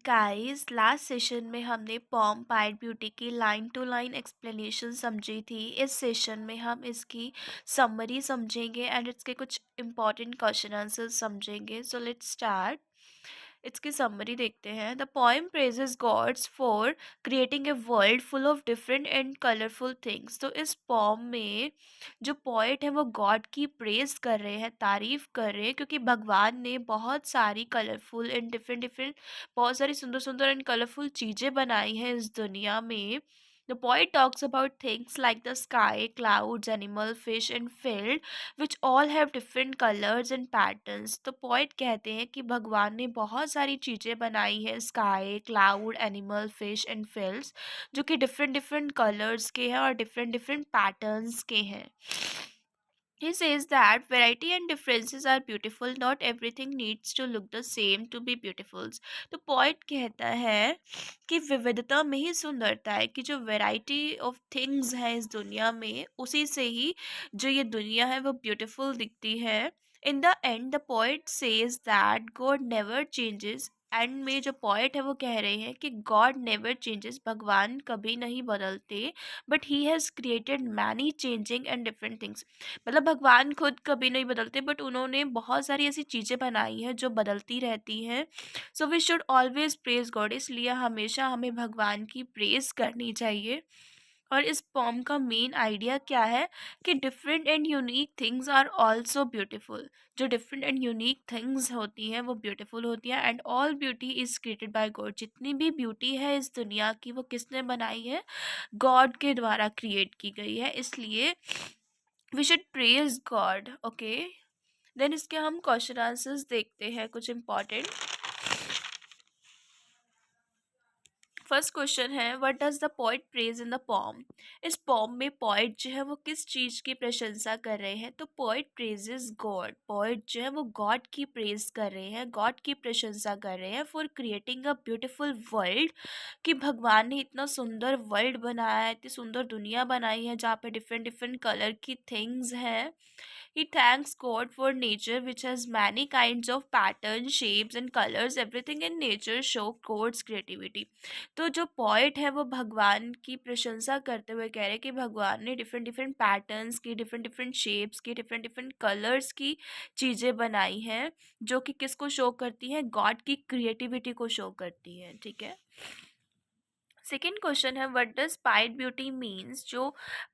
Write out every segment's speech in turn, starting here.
Guys last session में हमने पॉम pied beauty की लाइन टू लाइन एक्सप्लेनेशन समझी थी। इस सेशन में हम इसकी समरी समझेंगे एंड इसके कुछ इंपॉर्टेंट क्वेश्चन आंसर्स समझेंगे। So let's start. इसकी समरी देखते हैं। The poem praises gods for creating a world full of different and colourful things. तो इस पोम में जो पोएट है वो गॉड की प्रेज कर रहे हैं, तारीफ कर रहे हैं, क्योंकि भगवान ने बहुत सारी कलरफुल एंड डिफरेंट डिफरेंट बहुत सारी सुंदर सुंदर एंड कलरफुल चीज़ें बनाई हैं इस दुनिया में। The poet talks about things like the sky, clouds, animal, fish and field which all have different colors and patterns। तो poet कहते हैं कि भगवान ने बहुत सारी चीज़ें बनाई है, sky, cloud, animal, fish and fields, जो कि डिफरेंट डिफरेंट कलर्स के हैं और डिफरेंट डिफरेंट पैटर्न्स के हैं। He says that variety and differences are beautiful. Not everything needs to look the same to be beautiful। तो poet कहता है कि विविधता में ही सुंदरता है, कि जो वैरायटी ऑफ थिंग्स है इस दुनिया में, उसी से ही जो ये दुनिया है वो ब्यूटीफुल दिखती है। In the end the poet says that God never changes. And में जो पोएट है वो कह रहे हैं कि गॉड नेवर चेंजेस, भगवान कभी नहीं बदलते, but he has created many changing and different things. मतलब भगवान खुद कभी नहीं बदलते, बट उन्होंने बहुत सारी ऐसी चीज़ें बनाई हैं जो बदलती रहती हैं। So we should always praise God, इसलिए हमेशा हमें भगवान की प्रेज करनी चाहिए। और इस पॉम का मेन आइडिया क्या है कि different and unique things are also beautiful. जो डिफरेंट एंड यूनिक थिंग्स होती हैं वो ब्यूटीफुल होती हैं, and all beauty is created by God. जितनी भी ब्यूटी है इस दुनिया की वो किसने बनाई है? गॉड के द्वारा क्रिएट की गई है, इसलिए we should praise God. Okay, then इसके हम क्वेश्चन आंसर्स देखते हैं कुछ इंपॉर्टेंट। फर्स्ट क्वेश्चन है, what does the poet praise in the poem. इस पॉम में पोएट जो है वो किस चीज़ की प्रशंसा कर रहे हैं? तो पोएट प्रेजेस गॉड। पोएट जो है वो गॉड की प्रेज कर रहे हैं, गॉड की प्रशंसा कर रहे हैं for creating a beautiful world. कि भगवान ने इतना सुंदर वर्ल्ड बनाया है, इतनी सुंदर दुनिया बनाई है जहाँ पे डिफरेंट डिफरेंट कलर की थिंग्स हैं। He thanks God for nature, which has many kinds of patterns, shapes, and colors. Everything in nature show God's creativity। तो जो पोइट है वो भगवान की प्रशंसा करते हुए कह रहे हैं कि भगवान ने डिफरेंट डिफरेंट पैटर्न्स की, डिफरेंट डिफरेंट शेप्स की, डिफरेंट डिफरेंट कलर्स की चीज़ें बनाई हैं, जो कि किसको शो करती हैं? गॉड की क्रिएटिविटी को शो करती हैं। ठीक है। सेकेंड क्वेश्चन है, what does pied beauty means. जो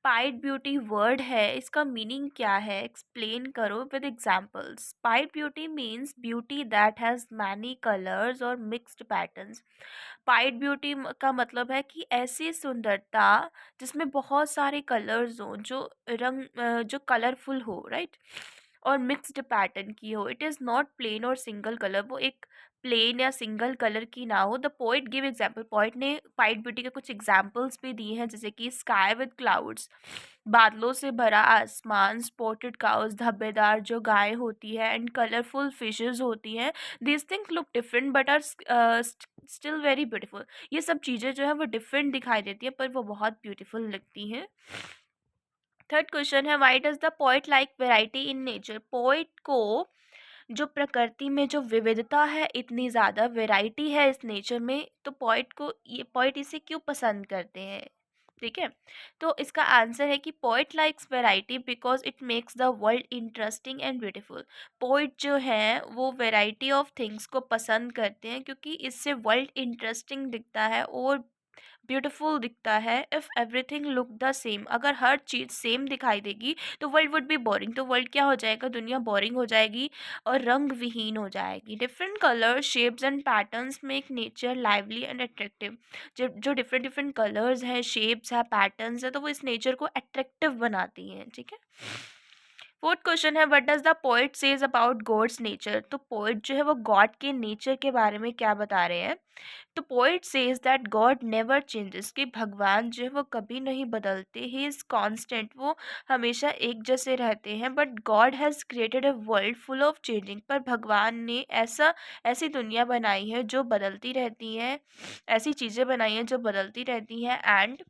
पाइड ब्यूटी वर्ड है इसका मीनिंग क्या है? एक्सप्लेन करो with examples. Pied beauty means beauty that has many colours और मिक्स्ड पैटर्न्स। पाइड ब्यूटी का मतलब है कि ऐसी सुंदरता जिसमें बहुत सारे कलर्स हों, जो जो कलरफुल हो, राइट, और मिक्स्ड पैटर्न की हो। इट इज़ नॉट प्लेन और सिंगल कलर, वो एक प्लेन या सिंगल कलर की ना हो। The poet give example. Poet ने पाइट ब्यूटी के कुछ एग्जाम्पल्स भी दिए हैं, जैसे कि स्काई विद क्लाउड्स, बादलों से भरा आसमान, स्पॉटेड काउस, धब्बेदार जो गाय होती है, एंड कलरफुल फिशेस होती हैं। These things look different but are still very beautiful. ये सब चीज़ें जो है वो डिफरेंट दिखाई देती है पर वो बहुत ब्यूटीफुल लगती हैं। थर्ड क्वेश्चन है, why does the poet like variety in nature. Poet को जो प्रकृति में जो विविधता है, इतनी ज़्यादा वैरायटी है इस नेचर में, तो पोइट इसे क्यों पसंद करते हैं? ठीक है। तो इसका आंसर है कि poet likes variety because it makes the world interesting and beautiful. Poet जो है वो वैरायटी ऑफ थिंग्स को पसंद करते हैं क्योंकि इससे वर्ल्ड इंटरेस्टिंग दिखता है और ब्यूटीफुल दिखता है। If everything look the same, अगर हर चीज़ सेम दिखाई देगी तो वर्ल्ड वुड बी बोरिंग। तो वर्ल्ड क्या हो जाएगा? दुनिया बोरिंग हो जाएगी और रंग विहीन हो जाएगी। Different colours, shapes and patterns make nature lively and attractive. जो डिफरेंट डिफरेंट कलर्स हैं, शेप्स है, पैटर्न्स है, तो वो इस नेचर को अट्रैक्टिव बनाती हैं। ठीक है। फोर्थ क्वेश्चन है, what does the poet says about God's nature. तो पोइट जो है वो गॉड के नेचर के बारे में क्या बता रहे हैं? तो poet says that God never changes, कि भगवान जो है वो कभी नहीं बदलते। ही इज़ कांस्टेंट, वो हमेशा एक जैसे रहते हैं। But God has created a world full of changing, पर भगवान ने ऐसी दुनिया बनाई है जो बदलती रहती है, ऐसी चीज़ें बनाई हैं जो बदलती रहती हैं। एंड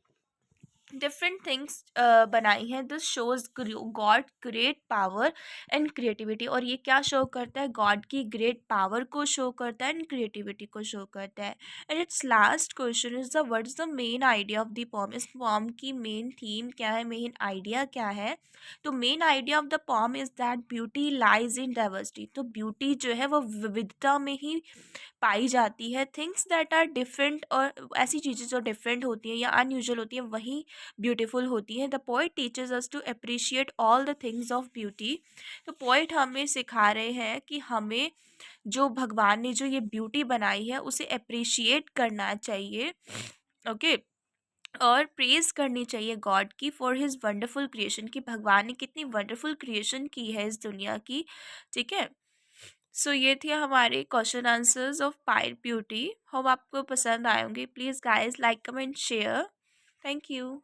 डिफरेंट थिंग्स बनाई हैं। This shows God great power and creativity, और ये क्या शो करता है, गॉड की ग्रेट पावर को शो करता है एंड क्रिएटिविटी को शो करता है। And it's last question is the what is the main idea of the poem, इस पॉम की मेन थीम क्या है, मेन आइडिया क्या है। तो main idea of the poem is that beauty lies in diversity, तो ब्यूटी जो है वो विविधता में ही पाई जाती है। थिंग्स दैट आर डिफरेंट, और ऐसी चीज़ें जो डिफरेंट होती हैं या अनयूजुअल होती हैं वही ब्यूटीफुल होती हैं। The poet teaches us to appreciate all the things of beauty. तो पोइट हमें सिखा रहे हैं कि हमें जो भगवान ने जो ये ब्यूटी बनाई है उसे अप्रिशिएट करना चाहिए। ओके, और प्रेज करनी चाहिए गॉड की फॉर हिज वंडरफुल क्रिएशन, कि भगवान ने कितनी वंडरफुल क्रिएशन की है इस दुनिया की। ठीक है, सो ये थे हमारे question answers of pied beauty. Hope आपको पसंद आए होंगे। Please guys like comment share. Thank you.